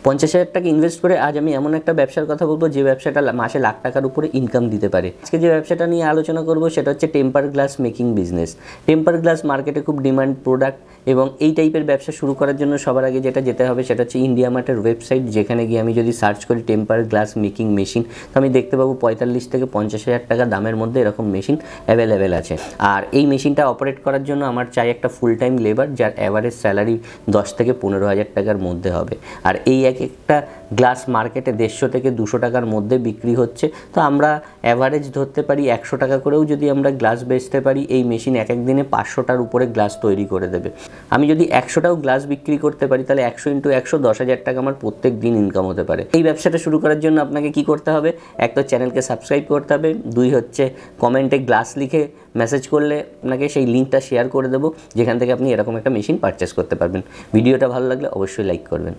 50,000 টাকা ইনভেস্ট করে আজ আমি এমন একটা ব্যবসার কথা বলবো যে ব্যবসাটা মাসে লাখ টাকার উপরে ইনকাম দিতে পারে। আজকে যে ব্যবসাটা নিয়ে আলোচনা করব সেটা হচ্ছে temper glass making business. Temper glass মার্কেটে খুব ডিমান্ড প্রোডাক্ট এবং এই টাইপের ব্যবসা শুরু করার জন্য সবার আগে যেটা যেতে হবে সেটা হচ্ছে ইন্ডিয়া মার্টের ওয়েবসাইট, যেখানে গিয়ে আমি যদি সার্চ করি টেম্পার গ্লাস মেকিং মেশিন, তো আমি দেখতে পাবো 45 থেকে 50,000 টাকা দামের মধ্যে এরকম মেশিন অ্যাভেলেবেল আছে। আর এই মেশিনটা অপারেট করার জন্য আমার চাই একটা ফুল টাইম লেবার, যার অ্যাভারেজ স্যালারি 10 থেকে 15,000 টাকার মধ্যে হবে। আর এই একটা গ্লাস মার্কেটে 150 থেকে 200 টাকার মধ্যে বিক্রি হচ্ছে। তো আমরা অ্যাভারেজ ধরতে পারি 100 টাকা করেও যদি আমরা গ্লাস বেচতে পারি, এই মেশিন এক এক দিনে 500টার উপরে গ্লাস তৈরি করে দেবে। আমি যদি 100টাও গ্লাস বিক্রি করতে পারি তাহলে 100 × 100 10,000 টাকা আমার প্রত্যেক দিন ইনকাম হতে পারে। এই ব্যবসাটা শুরু করার জন্য আপনাকে কি করতে হবে? এক তো চ্যানেলকে সাবস্ক্রাইব করতে হবে, 2 হচ্ছে কমেন্টে গ্লাস লিখে মেসেজ করলে আপনাকে সেই লিঙ্কটা শেয়ার করে দেবো, যেখান থেকে আপনি এরকম একটা মেশিন পারচেস করতে পারবেন। ভিডিওটা ভালো লাগলে অবশ্যই লাইক করবেন।